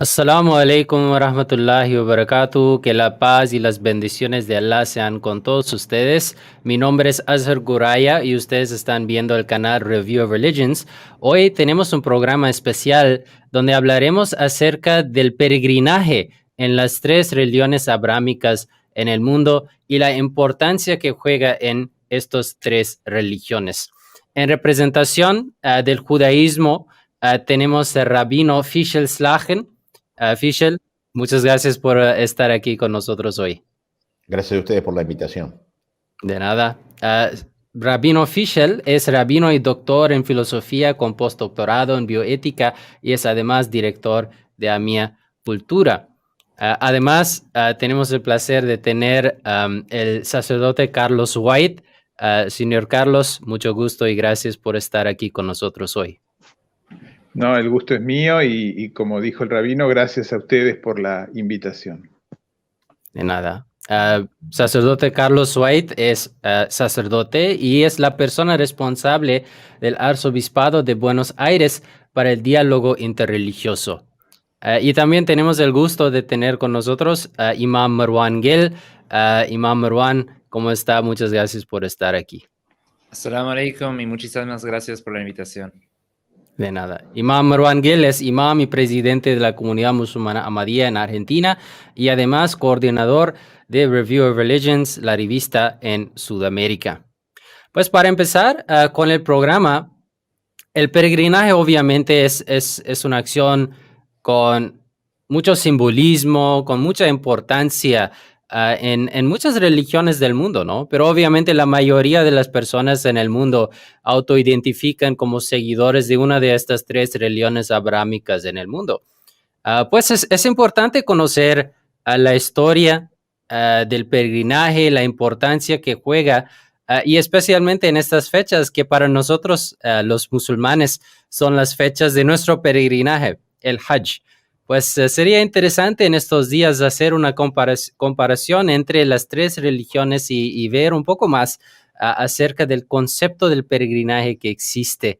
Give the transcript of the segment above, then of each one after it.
Assalamu alaikum wa rahmatullahi wa barakatuh. Que la paz y las bendiciones de Allah sean con todos ustedes. Mi nombre es Azhar Guraya y ustedes están viendo el canal Review of Religions. Hoy tenemos un programa especial donde hablaremos acerca del peregrinaje en las tres religiones abrámicas en el mundo y la importancia que juega en estas tres religiones. En representación del judaísmo tenemos el rabino Fischel Slagen. Fischel, muchas gracias por estar aquí con nosotros hoy. Gracias a ustedes por la invitación. De nada. Rabino Fischel es rabino y doctor en filosofía con postdoctorado en bioética y es además director de Amia Cultura. Además, tenemos el placer de tener el sacerdote Carlos White. Señor Carlos, mucho gusto y gracias por estar aquí con nosotros hoy. No, el gusto es mío y como dijo el rabino, gracias a ustedes por la invitación. De nada. Sacerdote Carlos White es sacerdote y es la persona responsable del Arzobispado de Buenos Aires para el diálogo interreligioso. Y también tenemos el gusto de tener con nosotros Imam Marwan Gel. Imam Marwan, ¿cómo está? Muchas gracias por estar aquí. Assalamu alaikum y muchísimas gracias por la invitación. De nada. Imam Marwan Gel es imam y presidente de la comunidad musulmana Ahmadiyya en Argentina y además coordinador de Review of Religions, la revista en Sudamérica. Pues para empezar con el programa, el peregrinaje obviamente es una acción con mucho simbolismo, con mucha importancia en muchas religiones del mundo, ¿no? Pero obviamente la mayoría de las personas en el mundo autoidentifican como seguidores de una de estas tres religiones abrámicas en el mundo. Pues es importante conocer la historia del peregrinaje, la importancia que juega y especialmente en estas fechas que para nosotros los musulmanes son las fechas de nuestro peregrinaje, el Hajj. Pues sería interesante en estos días hacer una comparación entre las tres religiones y ver un poco más acerca del concepto del peregrinaje que existe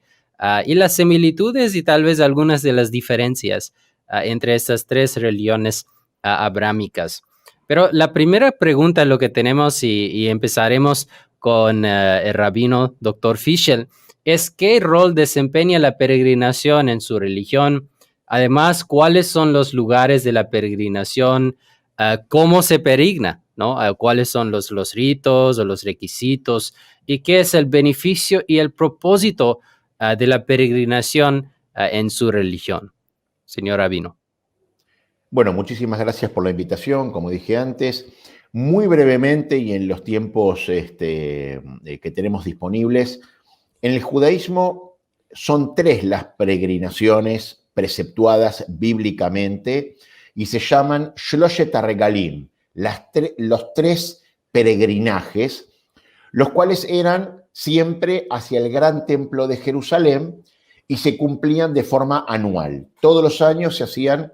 y las similitudes y tal vez algunas de las diferencias entre estas tres religiones abrámicas. Pero la primera pregunta lo que tenemos y empezaremos con el rabino Dr. Fischel es ¿qué rol desempeña la peregrinación en su religión? Además, ¿cuáles son los lugares de la peregrinación? ¿Cómo se peregrina? ¿No? ¿Cuáles son los ritos o los requisitos? ¿Y qué es el beneficio y el propósito de la peregrinación en su religión? Señor rabino. Bueno, muchísimas gracias por la invitación, como dije antes. Muy brevemente y en los tiempos que tenemos disponibles, en el judaísmo son tres las peregrinaciones preceptuadas bíblicamente y se llaman Shloshet HaRegalim, los tres peregrinajes, los cuales eran siempre hacia el gran templo de Jerusalén y se cumplían de forma anual. Todos los años se hacían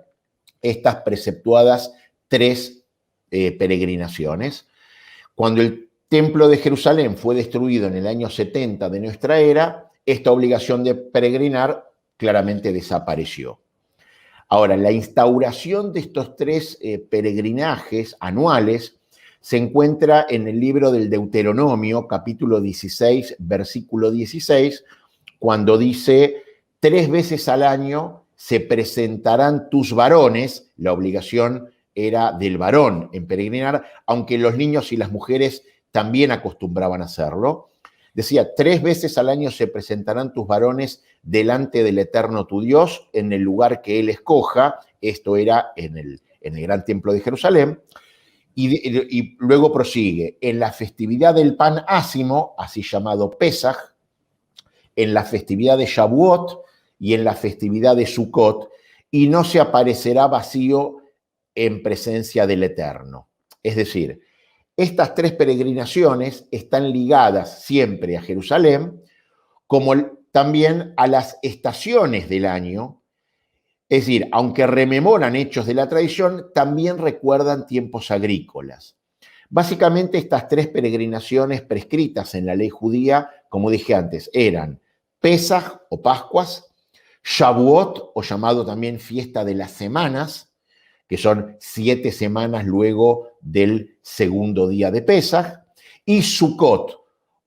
estas preceptuadas tres peregrinaciones. Cuando el templo de Jerusalén fue destruido en el año 70 de nuestra era, esta obligación de peregrinar claramente desapareció. Ahora, la instauración de estos tres peregrinajes anuales se encuentra en el libro del Deuteronomio, capítulo 16, versículo 16, cuando dice, 3 veces al año se presentarán tus varones, la obligación era del varón en peregrinar, aunque los niños y las mujeres también acostumbraban a hacerlo. Decía, 3 veces al año se presentarán tus varones delante del Eterno tu Dios en el lugar que Él escoja. Esto era en el gran templo de Jerusalén. Y luego prosigue, en la festividad del pan ácimo, así llamado Pesaj, en la festividad de Shavuot y en la festividad de Sukkot, y no se aparecerá vacío en presencia del Eterno. Es decir, estas tres peregrinaciones están ligadas siempre a Jerusalén, como también a las estaciones del año. Es decir, aunque rememoran hechos de la tradición, también recuerdan tiempos agrícolas. Básicamente estas tres peregrinaciones prescritas en la ley judía, como dije antes, eran Pesaj o Pascuas, Shavuot, o llamado también fiesta de las semanas, que son 7 semanas luego del segundo día de Pesaj, y Sukkot,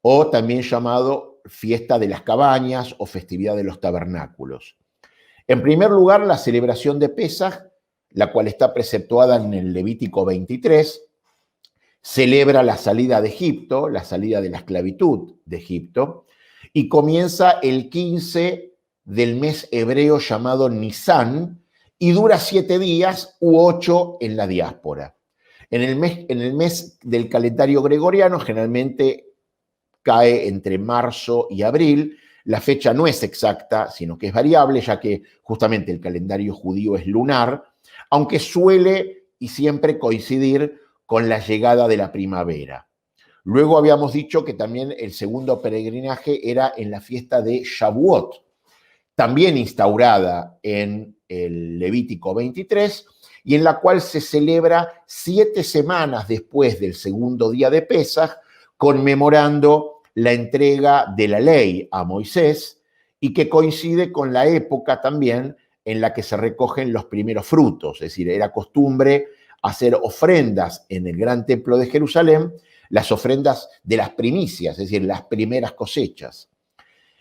o también llamado fiesta de las cabañas o festividad de los tabernáculos. En primer lugar, la celebración de Pesaj, la cual está preceptuada en el Levítico 23, celebra la salida de Egipto, la salida de la esclavitud de Egipto, y comienza el 15 del mes hebreo llamado Nisan, y dura 7 días u 8 en la diáspora. En el mes del calendario gregoriano generalmente cae entre marzo y abril. La fecha no es exacta, sino que es variable, ya que justamente el calendario judío es lunar, aunque suele y siempre coincidir con la llegada de la primavera. Luego habíamos dicho que también el segundo peregrinaje era en la fiesta de Shavuot, también instaurada en el Levítico 23, y en la cual se celebra 7 semanas después del segundo día de Pesaj, conmemorando la entrega de la ley a Moisés, y que coincide con la época también en la que se recogen los primeros frutos. Es decir, era costumbre hacer ofrendas en el gran templo de Jerusalén, las ofrendas de las primicias, es decir, las primeras cosechas.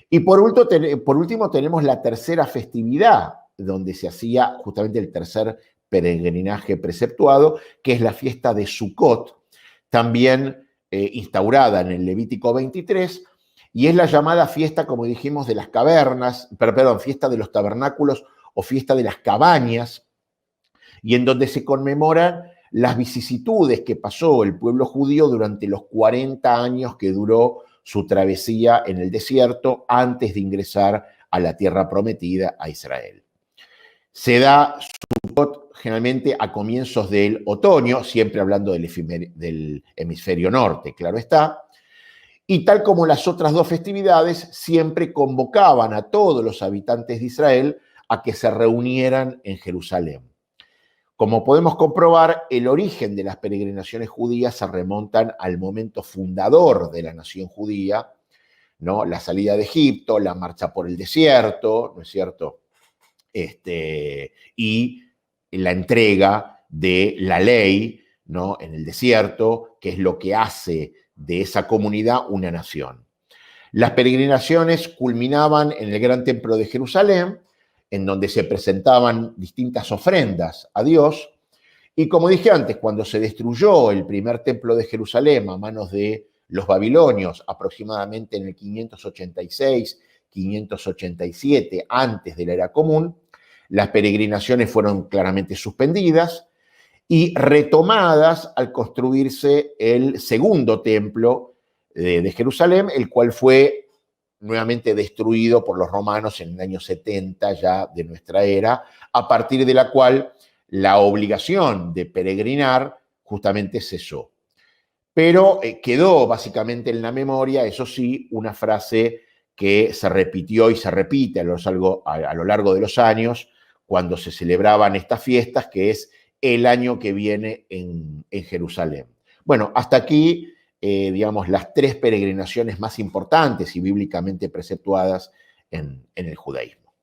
Y por último tenemos la tercera festividad, donde se hacía justamente el tercer peregrinaje preceptuado, que es la fiesta de Sukkot, también instaurada en el Levítico 23, y es la llamada fiesta, como dijimos, de las cavernas, perdón, fiesta de los tabernáculos o fiesta de las cabañas, y en donde se conmemoran las vicisitudes que pasó el pueblo judío durante los 40 años que duró su travesía en el desierto antes de ingresar a la tierra prometida, a Israel. Se da Sukkot generalmente a comienzos del otoño, siempre hablando del hemisferio norte, claro está, y tal como las otras dos festividades, siempre convocaban a todos los habitantes de Israel a que se reunieran en Jerusalén. Como podemos comprobar, el origen de las peregrinaciones judías se remontan al momento fundador de la nación judía, ¿no? La salida de Egipto, la marcha por el desierto, ¿no es cierto? Y la entrega de la ley, ¿no? En el desierto, que es lo que hace de esa comunidad una nación. Las peregrinaciones culminaban en el gran templo de Jerusalén, en donde se presentaban distintas ofrendas a Dios. Y como dije antes, cuando se destruyó el primer templo de Jerusalén a manos de los babilonios, aproximadamente en el 586, 587, antes de la era común, las peregrinaciones fueron claramente suspendidas y retomadas al construirse el segundo templo de Jerusalén, el cual fue nuevamente destruido por los romanos en el año 70 ya de nuestra era, a partir de la cual la obligación de peregrinar justamente cesó. Pero quedó básicamente en la memoria, eso sí, una frase que se repitió y se repite a lo largo de los años cuando se celebraban estas fiestas, que es el año que viene en Jerusalén. Bueno, hasta aquí digamos, las 3 peregrinaciones más importantes y bíblicamente preceptuadas en el judaísmo.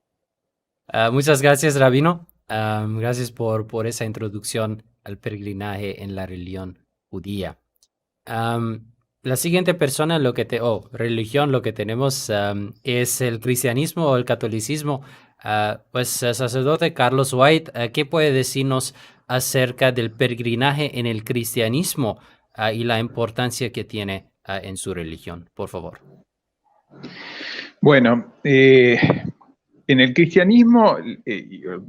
Muchas gracias, Rabino. Gracias por esa introducción al peregrinaje en la religión judía. La siguiente persona, religión, lo que tenemos es el cristianismo o el catolicismo. Pues, sacerdote Carlos White, ¿qué puede decirnos acerca del peregrinaje en el cristianismo y la importancia que tiene en su religión? Por favor. Bueno, en el cristianismo,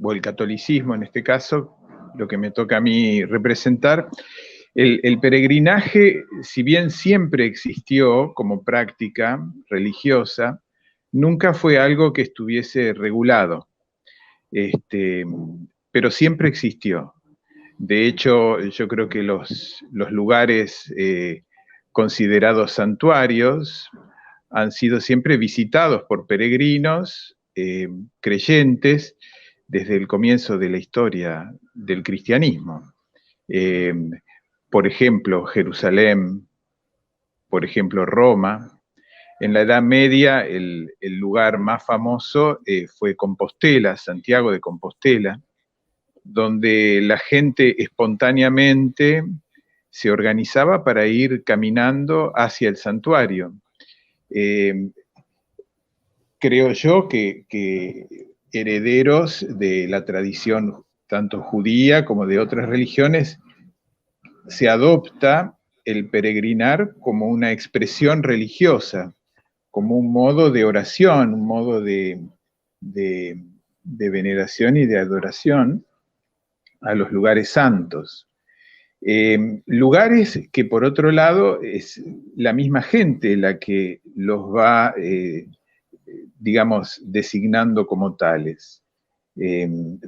o el catolicismo en este caso, lo que me toca a mí representar, el peregrinaje, si bien siempre existió como práctica religiosa, nunca fue algo que estuviese regulado, pero siempre existió. De hecho, yo creo que los lugares considerados santuarios han sido siempre visitados por peregrinos creyentes desde el comienzo de la historia del cristianismo. Por ejemplo, Jerusalén, por ejemplo, Roma, En la Edad Media el lugar más famoso fue Compostela, Santiago de Compostela, donde la gente espontáneamente se organizaba para ir caminando hacia el santuario. Creo yo que herederos de la tradición tanto judía como de otras religiones, se adopta el peregrinar como una expresión religiosa, como un modo de oración, un modo de veneración y de adoración a los lugares santos. Lugares que por otro lado es la misma gente la que los va, digamos, designando como tales.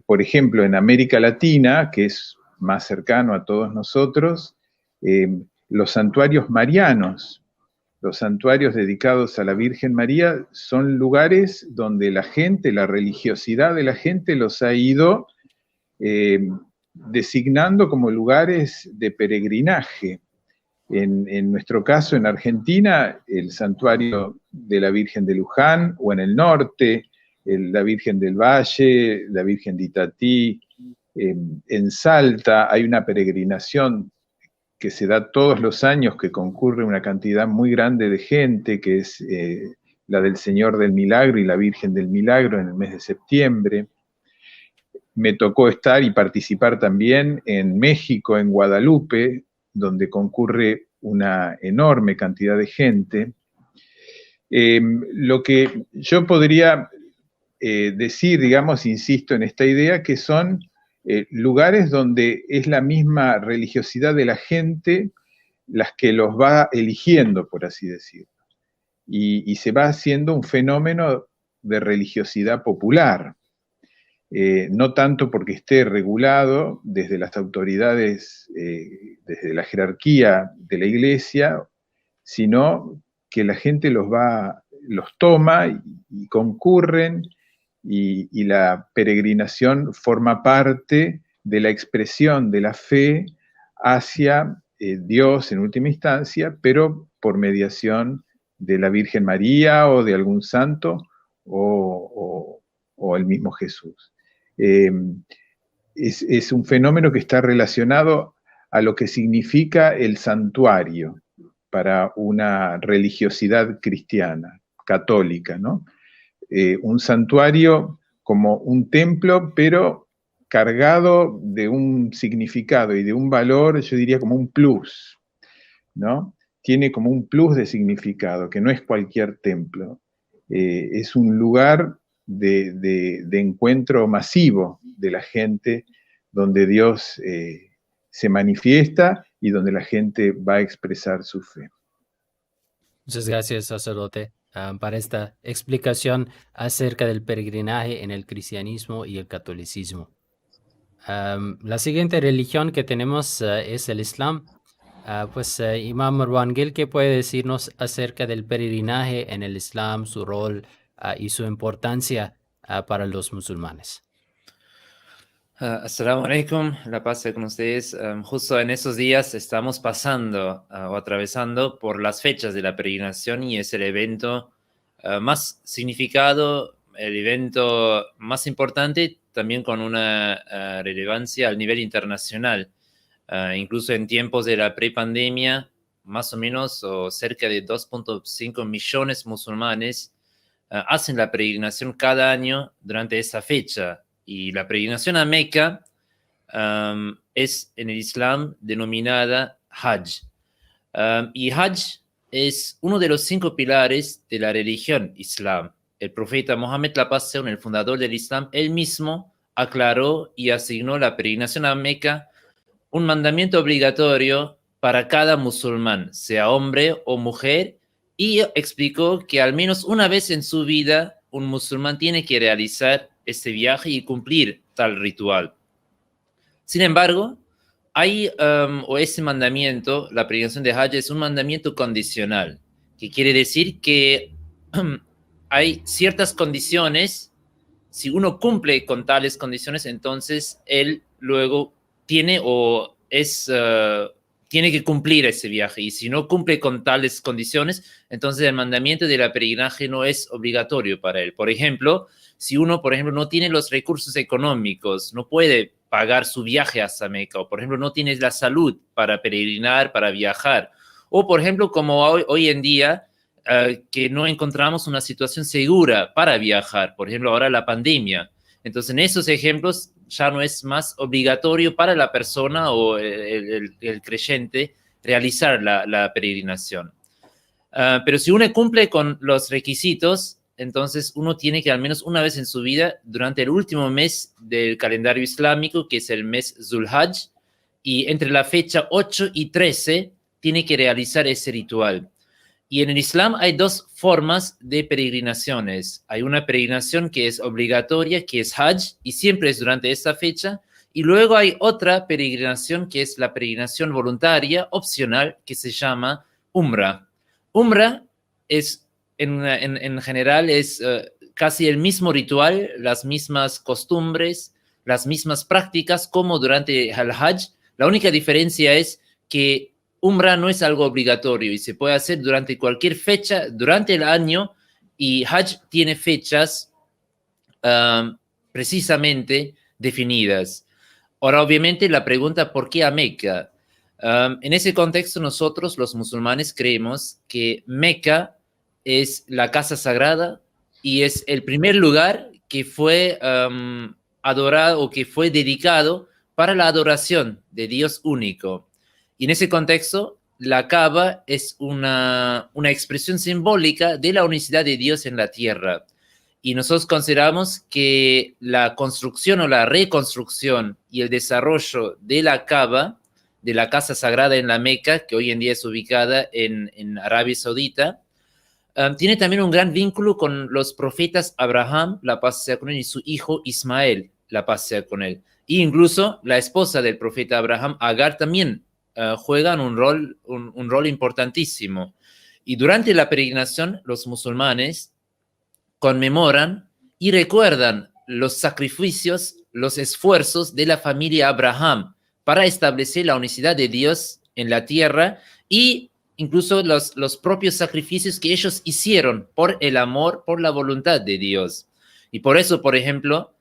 Por ejemplo, en América Latina, que es más cercano a todos nosotros, los santuarios marianos, los santuarios dedicados a la Virgen María, son lugares donde la gente, la religiosidad de la gente los ha ido designando como lugares de peregrinaje. En nuestro caso, en Argentina, el santuario de la Virgen de Luján, o en el norte, la Virgen del Valle, la Virgen de Itatí. En Salta hay una peregrinación que se da todos los años, que concurre una cantidad muy grande de gente, que es la del Señor del Milagro y la Virgen del Milagro en el mes de septiembre. Me tocó estar y participar también en México, en Guadalupe, donde concurre una enorme cantidad de gente. Lo que yo podría decir, digamos, insisto en esta idea, que son lugares donde es la misma religiosidad de la gente las que los va eligiendo, por así decirlo. Y se va haciendo un fenómeno de religiosidad popular. No tanto porque esté regulado desde las autoridades, desde la jerarquía de la iglesia, sino que la gente los toma y concurren, y la peregrinación forma parte de la expresión de la fe hacia Dios en última instancia, pero por mediación de la Virgen María o de algún santo o el mismo Jesús. Es un fenómeno que está relacionado a lo que significa el santuario para una religiosidad cristiana, católica, ¿no? Un santuario como un templo, pero cargado de un significado y de un valor, yo diría como un plus, ¿no? Tiene como un plus de significado, que no es cualquier templo. Es un lugar de encuentro masivo de la gente, donde Dios se manifiesta y donde la gente va a expresar su fe. Muchas gracias, sacerdote, para esta explicación acerca del peregrinaje en el cristianismo y el catolicismo. La siguiente religión que tenemos es el Islam. Imam Marwan Gil, ¿qué puede decirnos acerca del peregrinaje en el Islam, su rol y su importancia para los musulmanes? Assalamu alaikum, la paz sea con ustedes. Justo en esos días estamos pasando o atravesando por las fechas de la peregrinación, y es el evento más significado, el evento más importante, también con una relevancia al nivel internacional. Incluso en tiempos de la prepandemia, más o menos, o cerca de 2.5 millones musulmanes hacen la peregrinación cada año durante esa fecha. Y la peregrinación a Meca es en el Islam denominada Hajj. Y Hajj es uno de los 5 pilares de la religión Islam. El profeta Mohammed, la paz sea con él, el fundador del Islam, él mismo aclaró y asignó la peregrinación a Meca un mandamiento obligatorio para cada musulmán, sea hombre o mujer, y explicó que al menos una vez en su vida un musulmán tiene que realizar este viaje y cumplir tal ritual. Sin embargo, ese mandamiento, la peregrinación de Hajj, es un mandamiento condicional, que quiere decir que hay ciertas condiciones. Si uno cumple con tales condiciones, entonces él luego tiene o tiene que cumplir ese viaje, y si no cumple con tales condiciones, entonces el mandamiento del peregrinaje no es obligatorio para él. Por ejemplo, si uno, por ejemplo, no tiene los recursos económicos, no puede pagar su viaje hasta Meca, o por ejemplo, no tiene la salud para peregrinar, para viajar, o por ejemplo, como hoy en día, que no encontramos una situación segura para viajar, por ejemplo, ahora la pandemia. Entonces, en esos ejemplos ya no es más obligatorio para la persona o el creyente realizar la peregrinación. Pero si uno cumple con los requisitos, entonces uno tiene que al menos una vez en su vida, durante el último mes del calendario islámico, que es el mes Zulhajj, y entre la fecha 8 y 13, tiene que realizar ese ritual. Y en el Islam hay dos formas de peregrinaciones. Hay una peregrinación que es obligatoria, que es Hajj, y siempre es durante esta fecha. Y luego hay otra peregrinación que es la peregrinación voluntaria, opcional, que se llama Umrah. Umrah es, en general, es casi el mismo ritual, las mismas costumbres, las mismas prácticas como durante el Hajj. La única diferencia es que Umrah no es algo obligatorio y se puede hacer durante cualquier fecha, durante el año, y Hajj tiene fechas precisamente definidas. Ahora, obviamente, la pregunta, ¿por qué a Meca? En ese contexto, nosotros, los musulmanes, creemos que Meca es la casa sagrada y es el primer lugar que fue adorado o que fue dedicado para la adoración de Dios único. Y en ese contexto, la Kaaba es una expresión simbólica de la unicidad de Dios en la tierra. Y nosotros consideramos que la construcción o la reconstrucción y el desarrollo de la Kaaba, de la casa sagrada en la Meca, que hoy en día es ubicada en Arabia Saudita, tiene también un gran vínculo con los profetas Abraham, la paz sea con él, y su hijo Ismael, la paz sea con él. E incluso la esposa del profeta Abraham, Agar, también juegan un rol importantísimo. Y durante la peregrinación, los musulmanes conmemoran y recuerdan los sacrificios, los esfuerzos de la familia Abraham para establecer la unicidad de Dios en la tierra, y incluso los propios sacrificios que ellos hicieron por el amor, por la voluntad de Dios. Y por eso, por ejemplo,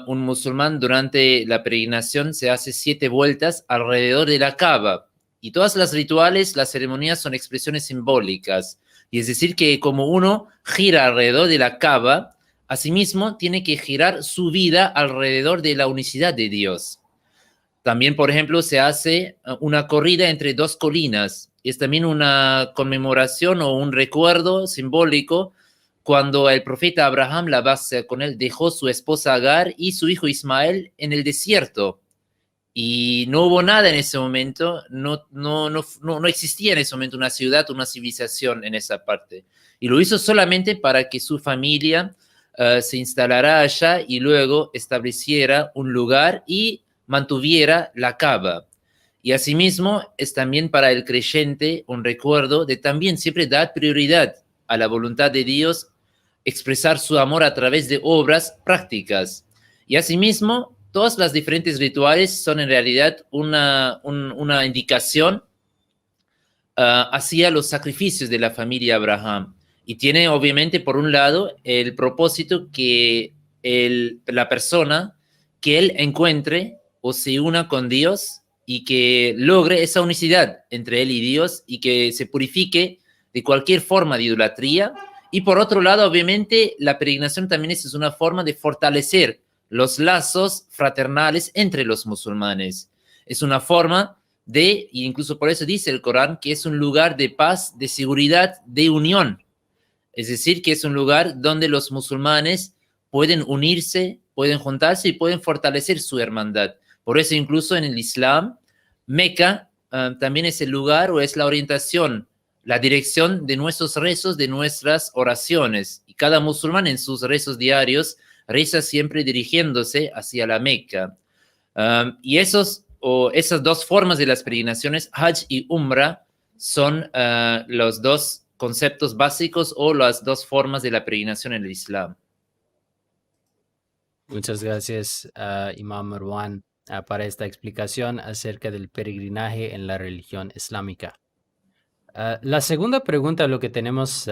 un musulmán durante la peregrinación se hace 7 vueltas alrededor de la Kaaba. Y todas las rituales, las ceremonias son expresiones simbólicas. Y es decir, que como uno gira alrededor de la Kaaba, asimismo tiene que girar su vida alrededor de la unicidad de Dios. También, por ejemplo, se hace una corrida entre 2 colinas. Es también una conmemoración o un recuerdo simbólico cuando el profeta Abraham, la paz sea con él, dejó su esposa Agar y su hijo Ismael en el desierto. Y no hubo nada en ese momento, no existía en ese momento una ciudad, una civilización en esa parte. Y lo hizo solamente para que su familia se instalara allá y luego estableciera un lugar y mantuviera la Kaaba. Y asimismo es también para el creyente un recuerdo de también siempre dar prioridad a la voluntad de Dios, expresar su amor a través de obras prácticas. Y asimismo, todas las diferentes rituales son en realidad una indicación hacia los sacrificios de la familia Abraham. Y tiene obviamente por un lado el propósito que la persona que él encuentre o se una con Dios y que logre esa unicidad entre él y Dios y que se purifique de cualquier forma de idolatría. Y por otro lado, obviamente, la peregrinación también es una forma de fortalecer los lazos fraternales entre los musulmanes. Es una forma de, y incluso por eso dice el Corán, que es un lugar de paz, de seguridad, de unión. Es decir, que es un lugar donde los musulmanes pueden unirse, pueden juntarse y pueden fortalecer su hermandad. Por eso incluso en el Islam, Meca también es el lugar o es la orientación, la dirección de nuestros rezos, de nuestras oraciones. Y cada musulmán en sus rezos diarios reza siempre dirigiéndose hacia la Meca. Y esas 2 formas de las peregrinaciones, Hajj y Umrah, son los 2 conceptos básicos o las 2 formas de la peregrinación en el Islam. Muchas gracias, Imam Marwan. para esta explicación acerca del peregrinaje en la religión islámica. La segunda pregunta, lo que tenemos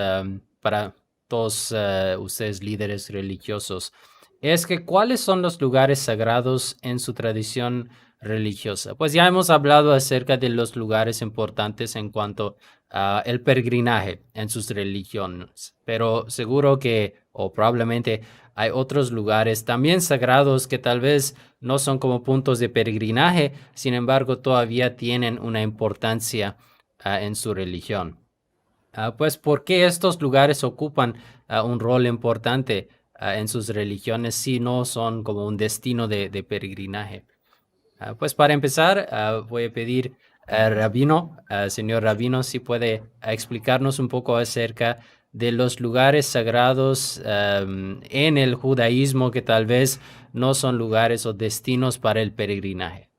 para todos ustedes líderes religiosos, es que ¿cuáles son los lugares sagrados en su tradición religiosa? Pues ya hemos hablado acerca de los lugares importantes en cuanto a el peregrinaje en sus religiones, pero seguro que, o probablemente, hay otros lugares también sagrados que tal vez no son como puntos de peregrinaje, sin embargo, todavía tienen una importancia en su religión. Pues, ¿por qué estos lugares ocupan un rol importante en sus religiones si no son como un destino de peregrinaje? Pues para empezar, voy a pedir a Rabino, señor Rabino, si puede explicarnos un poco acerca de los lugares sagrados en el judaísmo que tal vez no son lugares o destinos para el peregrinaje.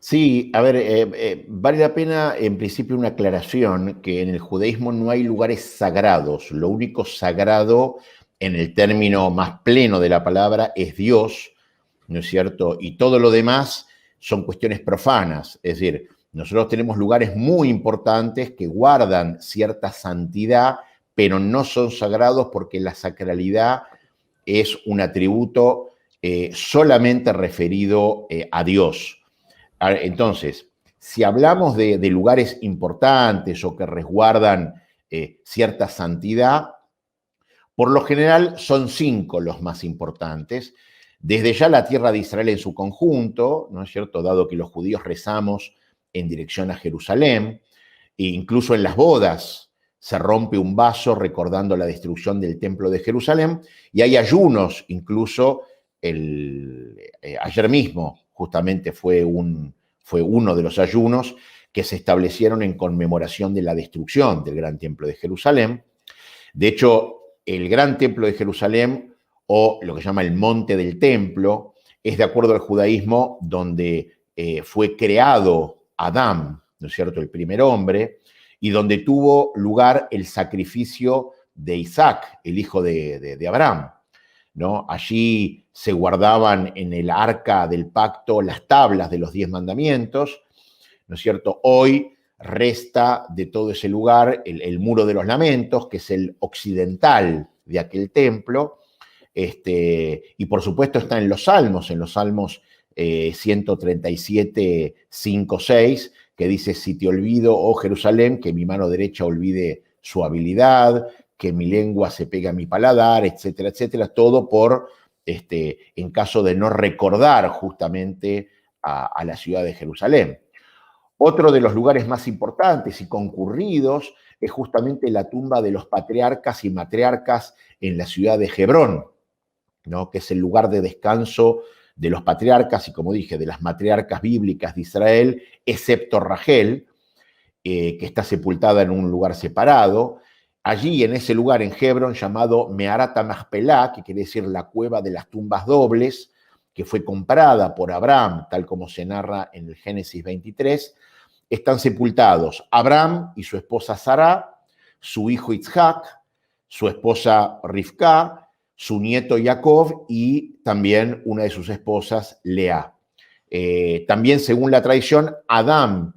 Sí, a ver, vale la pena en principio una aclaración que en el judaísmo no hay lugares sagrados. Lo único sagrado en el término más pleno de la palabra es Dios, ¿no es cierto? Y todo lo demás son cuestiones profanas. Es decir, nosotros tenemos lugares muy importantes que guardan cierta santidad, pero no son sagrados porque la sacralidad es un atributo solamente referido a Dios. Entonces, si hablamos de lugares importantes o que resguardan cierta santidad, por lo general son 5 los más importantes. Desde ya la tierra de Israel en su conjunto, ¿no es cierto? Dado que los judíos rezamos en dirección a Jerusalén, e incluso en las bodas se rompe un vaso recordando la destrucción del templo de Jerusalén, y hay ayunos, incluso ayer mismo justamente fue uno de los ayunos que se establecieron en conmemoración de la destrucción del gran templo de Jerusalén. De hecho, el gran templo de Jerusalén, o lo que se llama el monte del templo, es de acuerdo al judaísmo donde fue creado Adán, ¿no es cierto?, el primer hombre, y donde tuvo lugar el sacrificio de Isaac, el hijo de Abraham, ¿no? Allí se guardaban en el arca del pacto las tablas de los 10 mandamientos, ¿no es cierto? Hoy resta de todo ese lugar el Muro de los Lamentos, que es el occidental de aquel templo, y por supuesto está en los Salmos 137, 5, 6, que dice: si te olvido, oh Jerusalén, que mi mano derecha olvide su habilidad, que mi lengua se pegue a mi paladar, etcétera, etcétera, todo por, en caso de no recordar justamente a la ciudad de Jerusalén. Otro de los lugares más importantes y concurridos es justamente la tumba de los patriarcas y matriarcas en la ciudad de Hebrón, ¿no? Que es el lugar de descanso de los patriarcas y, como dije, de las matriarcas bíblicas de Israel, excepto Rachel, que está sepultada en un lugar separado. Allí, en ese lugar, en Hebrón, llamado Meharat HaMachpelah, que quiere decir la cueva de las tumbas dobles, que fue comprada por Abraham, tal como se narra en el Génesis 23, están sepultados Abraham y su esposa Sará, su hijo Isaac, su esposa Rivka, su nieto Jacob y también una de sus esposas, Lea. También, según la tradición, Adán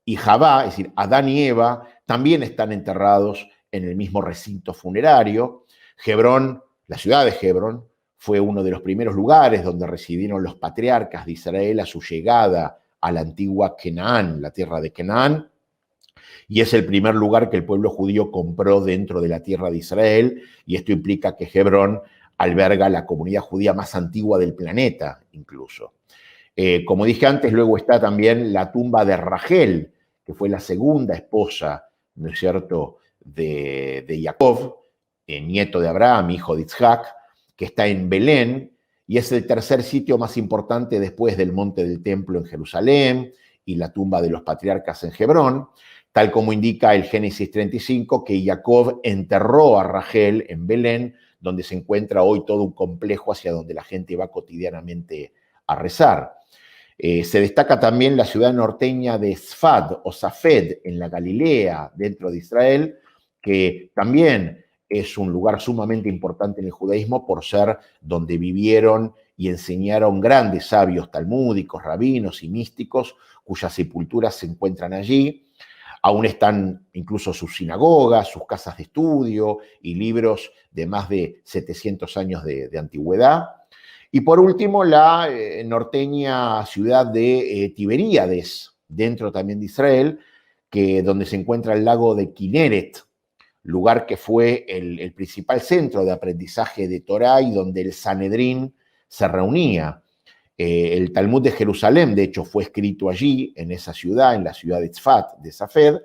y Javá, es decir, Adán y Eva, también están enterrados en el mismo recinto funerario. Hebrón, la ciudad de Hebrón, fue uno de los primeros lugares donde residieron los patriarcas de Israel a su llegada a la antigua Canaán, la tierra de Canaán, y es el primer lugar que el pueblo judío compró dentro de la tierra de Israel, y esto implica que Hebrón alberga la comunidad judía más antigua del planeta, incluso. Como dije antes, luego está también la tumba de Rachel, que fue la segunda esposa, ¿no es cierto?, de Jacob, nieto de Abraham, hijo de Isaac, que está en Belén, y es el tercer sitio más importante después del Monte del Templo en Jerusalén y la tumba de los patriarcas en Hebrón, tal como indica el Génesis 35, que Jacob enterró a Rachel en Belén, donde se encuentra hoy todo un complejo hacia donde la gente va cotidianamente a rezar. Se destaca también la ciudad norteña de Sfad o Safed, en la Galilea, dentro de Israel, que también es un lugar sumamente importante en el judaísmo por ser donde vivieron y enseñaron grandes sabios talmúdicos, rabinos y místicos, cuyas sepulturas se encuentran allí. Aún están incluso sus sinagogas, sus casas de estudio y libros de más de 700 años de antigüedad. Y por último, la norteña ciudad de Tiberíades, dentro también de Israel, donde se encuentra el lago de Kineret, lugar que fue el principal centro de aprendizaje de Torá y donde el Sanedrín se reunía. El Talmud de Jerusalén, de hecho, fue escrito allí, en esa ciudad, en la ciudad de Tzfat, de Safed,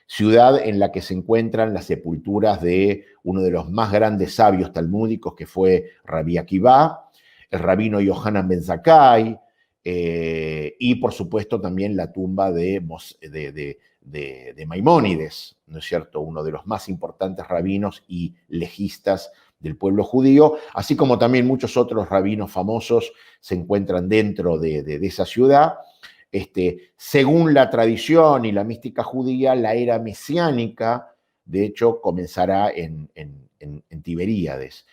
ciudad en la que se encuentran las sepulturas de uno de los más grandes sabios talmúdicos, que fue Rabbi Akiva, el rabino Yohanan ben Zakkai, y por supuesto también la tumba de Maimónides, ¿no es cierto?, uno de los más importantes rabinos y legistas del pueblo judío, así como también muchos otros rabinos famosos se encuentran dentro de esa ciudad. Según la tradición y la mística judía, la era mesiánica, de hecho, comenzará en Tiberíades.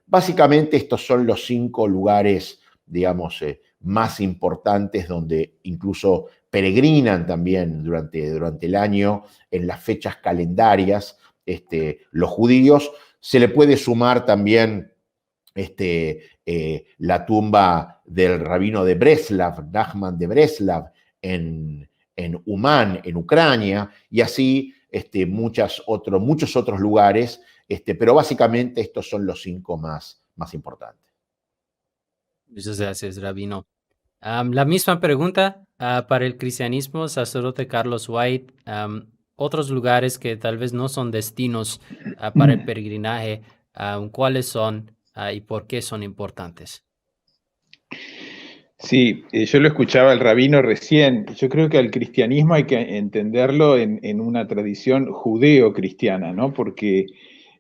Básicamente estos son los 5 lugares, digamos, más importantes donde incluso peregrinan también durante el año en las fechas calendarias los judíos. Se le puede sumar también la tumba del rabino de Breslav, Nachman de Breslav, en Umán, en Ucrania, y así muchos otros lugares, pero básicamente estos son los 5 más importantes. Muchas gracias, Rabino. La misma pregunta para el cristianismo, sacerdote Carlos White. Otros lugares que tal vez no son destinos para el peregrinaje, ¿cuáles son y por qué son importantes? Sí, yo lo escuchaba el rabino recién. Yo creo que al cristianismo hay que entenderlo en una tradición judeo-cristiana, ¿no? Porque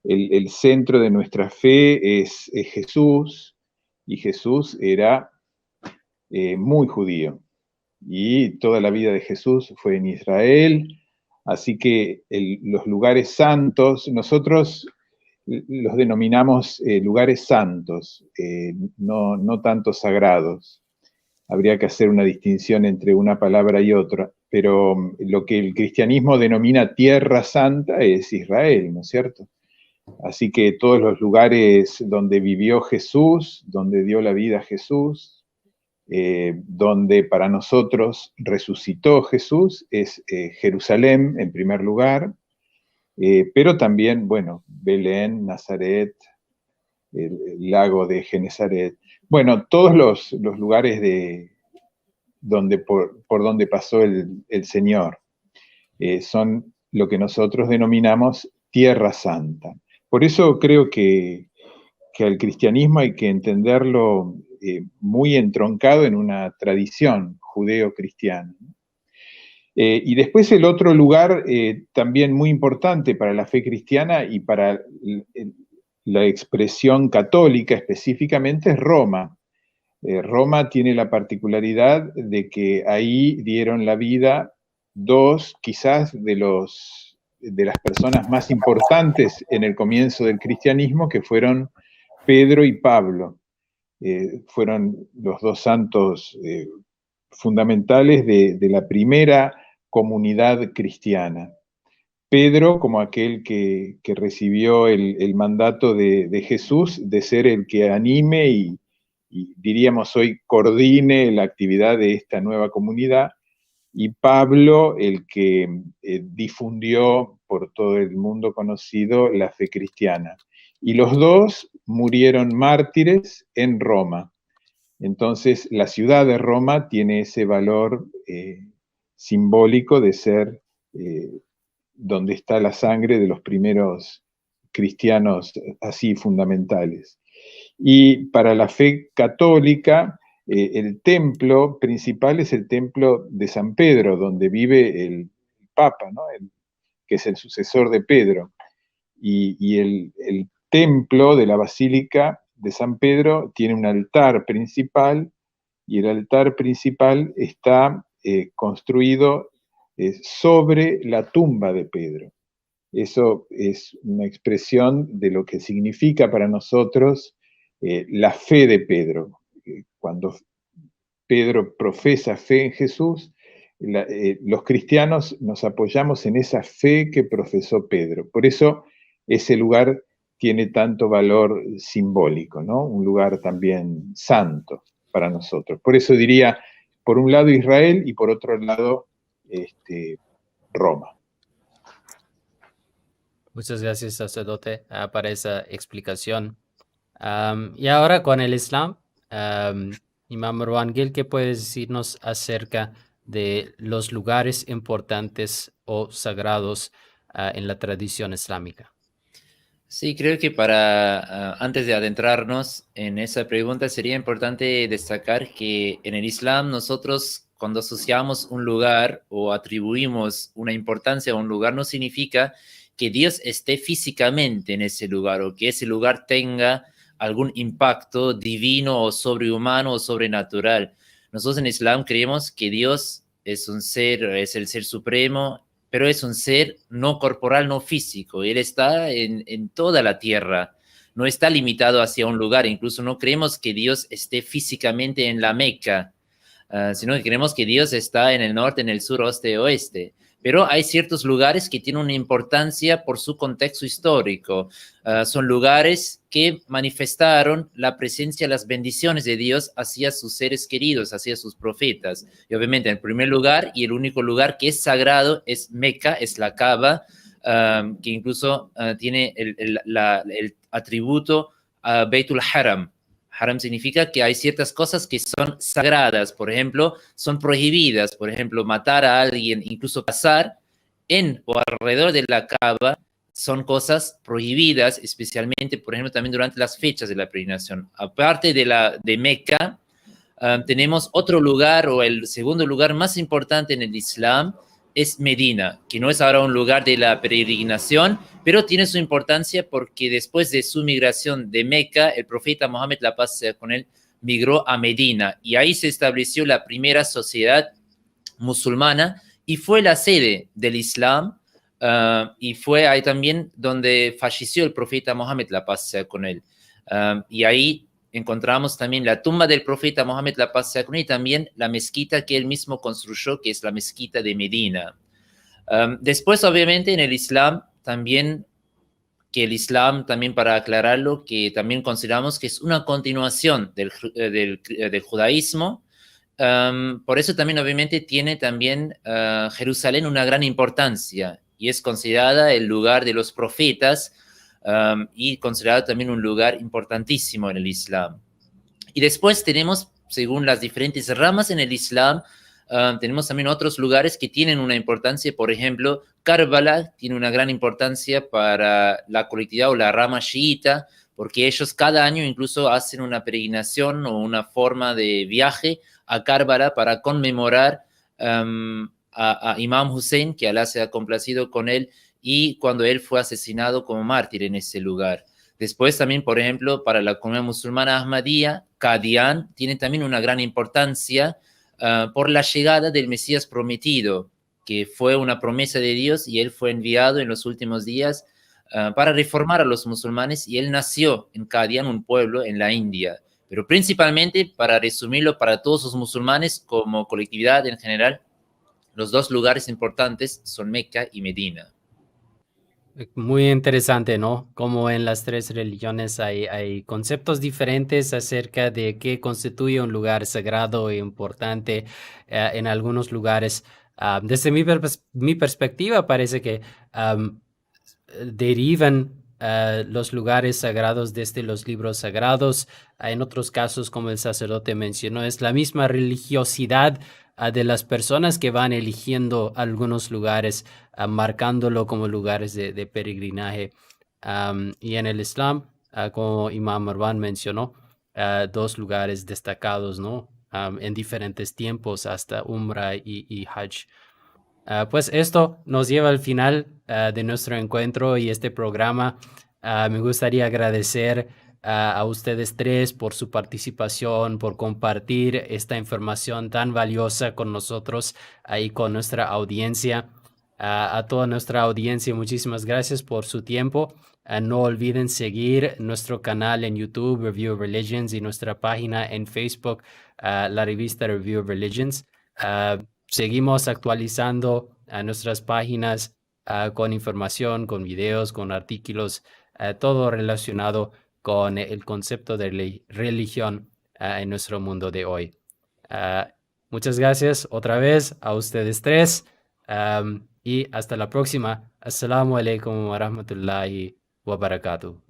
el centro de nuestra fe es Jesús, y Jesús era muy judío. Y toda la vida de Jesús fue en Israel, así que los lugares santos, nosotros los denominamos lugares santos, no tanto sagrados. Habría que hacer una distinción entre una palabra y otra, pero lo que el cristianismo denomina tierra santa es Israel, ¿no es cierto? Así que todos los lugares donde vivió Jesús, donde dio la vida Jesús, donde para nosotros resucitó Jesús, es Jerusalén en primer lugar, pero también, bueno, Belén, Nazaret, el lago de Genesaret. Bueno, todos los lugares por donde pasó el Señor son lo que nosotros denominamos Tierra Santa. Por eso creo que al cristianismo hay que entenderlo muy entroncado en una tradición judeo-cristiana. Y después el otro lugar también muy importante para la fe cristiana y para la expresión católica específicamente es Roma. Roma tiene la particularidad de que ahí dieron la vida 2 quizás de las personas más importantes en el comienzo del cristianismo, que fueron Pedro y Pablo. Fueron los 2 santos fundamentales de la primera comunidad cristiana. Pedro como aquel que recibió el mandato de Jesús de ser el que anime y diríamos hoy coordine la actividad de esta nueva comunidad, y Pablo el que difundió por todo el mundo conocido la fe cristiana. Y los 2 murieron mártires en Roma. Entonces, la ciudad de Roma tiene ese valor simbólico de ser donde está la sangre de los primeros cristianos así fundamentales. Y para la fe católica, el templo principal es el templo de San Pedro, donde vive el Papa, ¿no? Que es el sucesor de Pedro. Y el templo de la Basílica de San Pedro tiene un altar principal, y el altar principal está construido sobre la tumba de Pedro. Eso es una expresión de lo que significa para nosotros la fe de Pedro. Cuando Pedro profesa fe en Jesús, los cristianos nos apoyamos en esa fe que profesó Pedro. Por eso ese lugar tiene tanto valor simbólico, ¿no? Un lugar también santo para nosotros. Por eso diría, por un lado Israel y por otro lado Roma. Muchas gracias, sacerdote, para esa explicación. Y ahora con el Islam, Imam Marwan Gil, ¿qué puedes decirnos acerca de los lugares importantes o sagrados en la tradición islámica? Sí, creo que antes de adentrarnos en esa pregunta, sería importante destacar que en el Islam nosotros cuando asociamos un lugar o atribuimos una importancia a un lugar, no significa que Dios esté físicamente en ese lugar o que ese lugar tenga algún impacto divino o sobrehumano o sobrenatural. Nosotros en Islam creemos que Dios es un ser, es el ser supremo, pero es un ser no corporal, no físico. Él está en toda la tierra, no está limitado hacia un lugar. Incluso no creemos que Dios esté físicamente en la Meca, sino que creemos que Dios está en el norte, en el sur, oeste, oeste. Pero hay ciertos lugares que tienen una importancia por su contexto histórico. Son lugares que manifestaron la presencia, las bendiciones de Dios hacia sus seres queridos, hacia sus profetas. Y obviamente, el primer lugar y el único lugar que es sagrado es Meca, es la Kaaba, que incluso tiene el atributo Beitul Haram. Haram significa que hay ciertas cosas que son sagradas, por ejemplo, son prohibidas, por ejemplo, matar a alguien, incluso cazar en o alrededor de la Kaaba, son cosas prohibidas, especialmente, por ejemplo, también durante las fechas de la peregrinación. Aparte de Meca, tenemos otro lugar, o el segundo lugar más importante en el Islam, es Medina, que no es ahora un lugar de la peregrinación, pero tiene su importancia porque después de su migración de Meca, el profeta Mohammed, la paz sea con él, migró a Medina y ahí se estableció la primera sociedad musulmana y fue la sede del Islam y fue ahí también donde falleció el profeta Mohammed, la paz sea con él. Y ahí encontramos también la tumba del profeta Mohammed, la paz sea con él, y también la mezquita que él mismo construyó, que es la mezquita de Medina. Después, obviamente, en el Islam, también, que el Islam, también para aclararlo, que también consideramos que es una continuación del judaísmo. Por eso también, obviamente, tiene también Jerusalén una gran importancia y es considerada el lugar de los profetas, y considerado también un lugar importantísimo en el Islam. Y después tenemos, según las diferentes ramas en el Islam, tenemos también otros lugares que tienen una importancia. Por ejemplo, Karbala tiene una gran importancia para la colectividad o la rama chiita, porque ellos cada año incluso hacen una peregrinación o una forma de viaje a Karbala para conmemorar a Imam Hussein, que Alá se ha complacido con él, y cuando él fue asesinado como mártir en ese lugar. Después también, por ejemplo, para la comunidad musulmana Ahmadiyya, Qadian tiene también una gran importancia por la llegada del Mesías prometido, que fue una promesa de Dios y él fue enviado en los últimos días para reformar a los musulmanes y él nació en Qadian, un pueblo en la India. Pero principalmente, para resumirlo, para todos los musulmanes como colectividad en general, los dos lugares importantes son Meca y Medina. Muy interesante, ¿no? Como en las tres religiones hay conceptos diferentes acerca de qué constituye un lugar sagrado e importante en algunos lugares. Desde mi perspectiva, parece que derivan los lugares sagrados desde los libros sagrados. En otros casos, como el sacerdote mencionó, es la misma religiosidad de las personas que van eligiendo algunos lugares, marcándolo como lugares de peregrinaje. Y en el Islam, como Imam Marwan mencionó, dos lugares destacados, ¿no? En diferentes tiempos, hasta Umrah y Hajj. Pues esto nos lleva al final de nuestro encuentro y este programa. Me gustaría agradecer a ustedes tres por su participación, por compartir esta información tan valiosa con nosotros y con nuestra audiencia. A toda nuestra audiencia, muchísimas gracias por su tiempo. No olviden seguir nuestro canal en YouTube, Review of Religions, y nuestra página en Facebook, la revista Review of Religions. Seguimos actualizando nuestras páginas con información, con videos, con artículos, todo relacionado con el concepto de religión en nuestro mundo de hoy. Muchas gracias otra vez a ustedes tres y hasta la próxima. Assalamu alaikum wa rahmatullahi wa barakatuh.